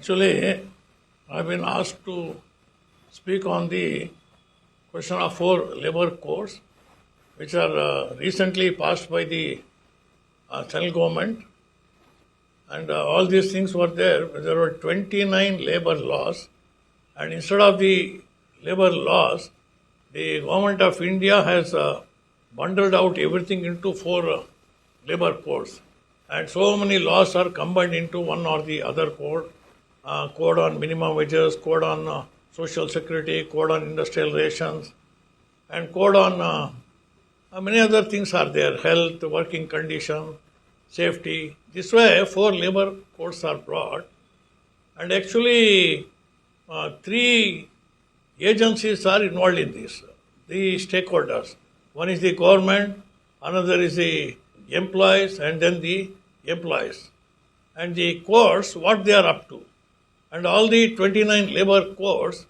Actually, I've been asked to speak on the question of 4 labor codes, which are recently passed by the central government. And all these things were there. There were 29 labor laws. And instead of the labor laws, the government of India has bundled out everything into 4 labor codes. And so many laws are combined into one or the other code. Code on minimum wages, code on social security, code on industrial relations, and code on many other things are there, health, working condition, safety. This way, 4 labor codes are brought. And actually, 3 agencies are involved in this, the stakeholders. One is the government, another is the employees, and then the employees. And the codes, what they are up to. And all the 29 labor codes,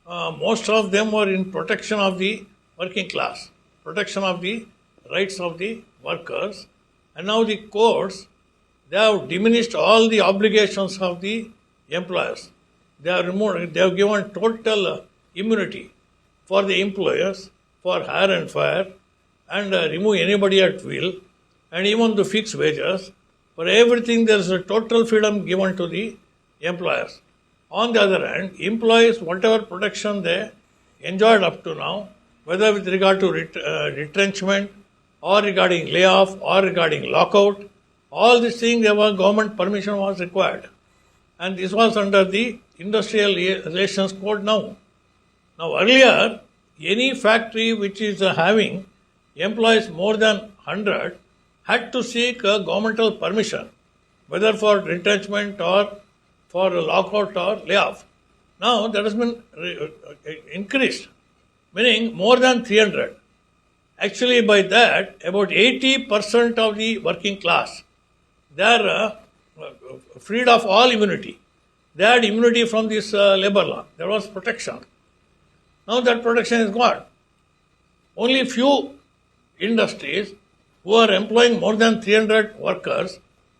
most of them were in protection of the working class, protection of the rights of the workers. And now the codes, they have diminished all the obligations of the employers. They have removed, they have given total immunity for the employers for hire and fire, and remove anybody at will, and even to fix wages. For everything, there is a total freedom given to the employers. On the other hand, employees, whatever protection they enjoyed up to now, whether with regard to retrenchment or regarding layoff or regarding lockout, all these things, there was government permission was required. And this was under the Industrial Relations Code now. Now earlier, any factory which is having employees more than 100 had to seek a governmental permission, whether for retrenchment or for lockout or layoff. Now that has been increased, meaning more than 300. Actually, by that, about 80% of the working class, they are freed of all immunity. They had immunity from this labor law. There was protection. Now that protection is gone. Only few industries who are employing more than 300 workers,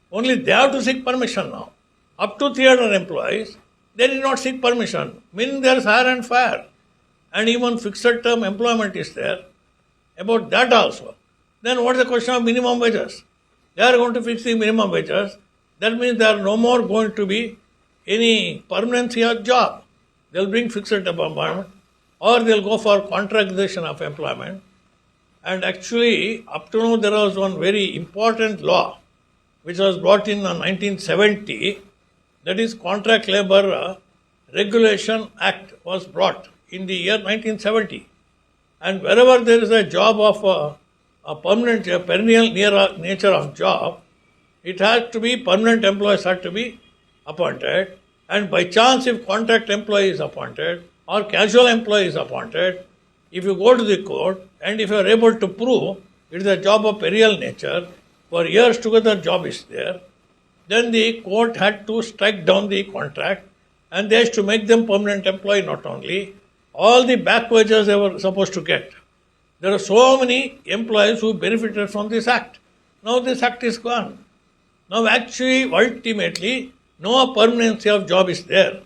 only they have to seek permission now. Up to 300 employees, they did not seek permission, meaning there is hire and fire. And even fixed term employment is there. About that also. Then what is the question of minimum wages? They are going to fix the minimum wages. That means there are no more going to be any permanency of job. They will bring fixed term employment, or they will go for contractualization of employment. And actually, up to now, there was one very important law which was brought in 1970. That is, Contract Labour Regulation Act was brought in the year 1970. And wherever there is a job of a permanent, a perennial nature of job, it has to be, permanent employees have to be appointed. And by chance, if contract employee is appointed or casual employee is appointed, if you go to the court and if you are able to prove it is a job of perennial nature, for years together job is there, then the court had to strike down the contract and they had to make them permanent employee not only, all the back wages they were supposed to get. There are so many employees who benefited from this act. Now this act is gone. Now actually, ultimately, no permanency of job is there.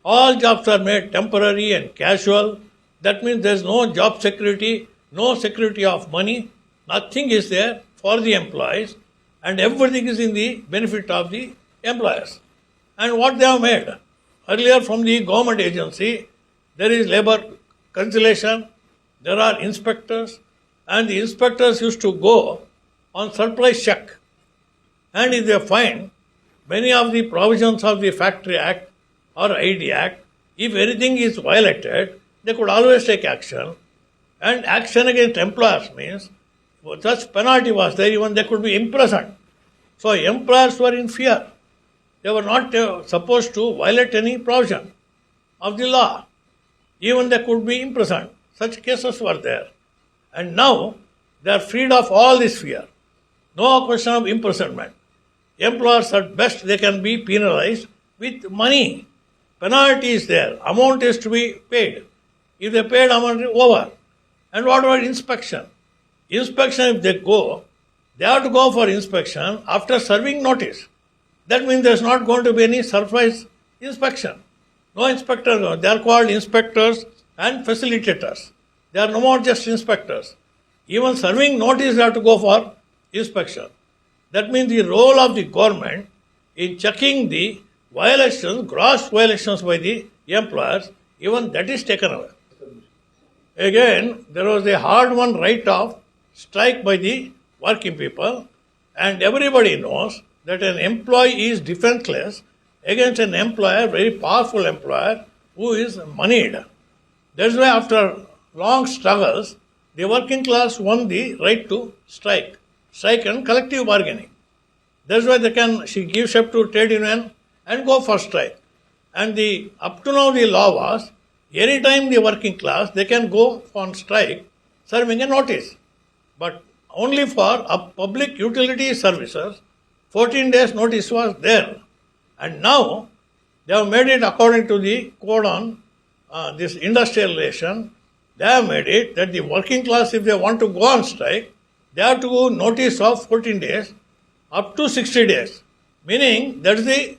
All jobs are made temporary and casual. That means there is no job security, no security of money. Nothing is there for the employees, and everything is in the benefit of the employers. And what they have made? Earlier from the government agency, there is labor conciliation, there are inspectors, and the inspectors used to go on surprise check. And if they find many of the provisions of the Factory Act or ID Act, if anything is violated, they could always take action. And action against employers means such penalty was there, even they could be imprisoned. So employers were in fear. They were not supposed to violate any provision of the law. Even they could be imprisoned. Such cases were there. And now they are freed of all this fear. No question of imprisonment. Employers at best they can be penalized with money. Penalty is there. Amount is to be paid. If they paid amount is over. And what about inspection? Inspection, if they go, they have to go for inspection after serving notice. That means there is not going to be any surprise inspection. No inspector, they are called inspectors and facilitators. They are no more just inspectors. Even serving notice they have to go for inspection. That means the role of the government in checking the violations, gross violations by the employers, even that is taken away. Again, there was a hard-won right of strike by the working people, and everybody knows that an employee is defenseless against an employer, very powerful employer, who is moneyed. That's why after long struggles, the working class won the right to strike and collective bargaining. That's why they can give shape to trade union and go for strike. And up to now the law was, anytime the working class, they can go on strike, serving a notice. But only for public utility services, 14 days notice was there. And now, they have made it according to the code on this industrial relation. They have made it that the working class, if they want to go on strike, they have to go notice of 14 days up to 60 days. Meaning, that is the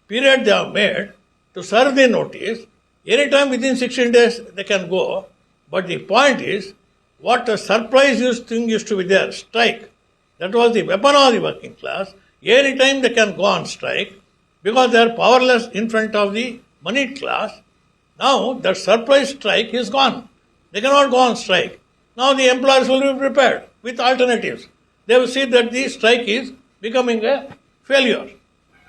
period they have made to serve the notice. Anytime within 16 days they can go. But the point is, what a surprise thing used to be there, strike. That was the weapon of the working class. Anytime they can go on strike because they are powerless in front of the moneyed class. Now that surprise strike is gone. They cannot go on strike. Now the employers will be prepared with alternatives. They will see that the strike is becoming a failure.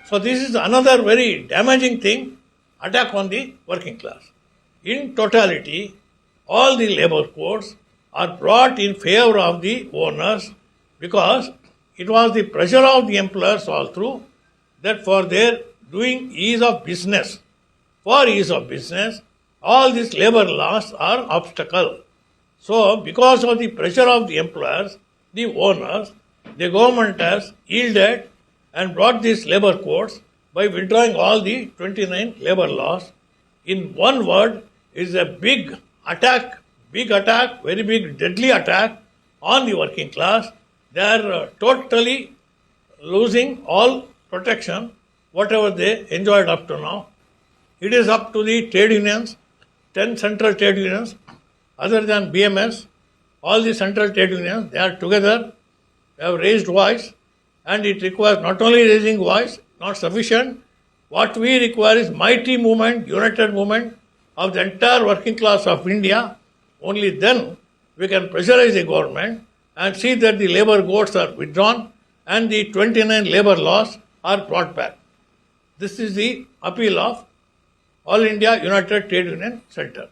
So this is another very damaging thing, attack on the working class. In totality, all the labor codes are brought in favor of the owners because it was the pressure of the employers all through that for their doing ease of business. For ease of business, all these labor laws are obstacle. So because of the pressure of the employers, the owners, the government has yielded and brought these labor codes by withdrawing all the 29 labor laws. In one word, it is a big attack, very big, deadly attack on the working class. They are totally losing all protection, whatever they enjoyed up to now. It is up to the trade unions, 10 central trade unions, other than BMS, all the central trade unions, they are together, they have raised voice, and it requires not only raising voice, not sufficient. What we require is mighty movement, united movement of the entire working class of India. Only then we can pressurize the government and see that the labor codes are withdrawn and the 29 labor laws are brought back. This is the appeal of All India United Trade Union Center.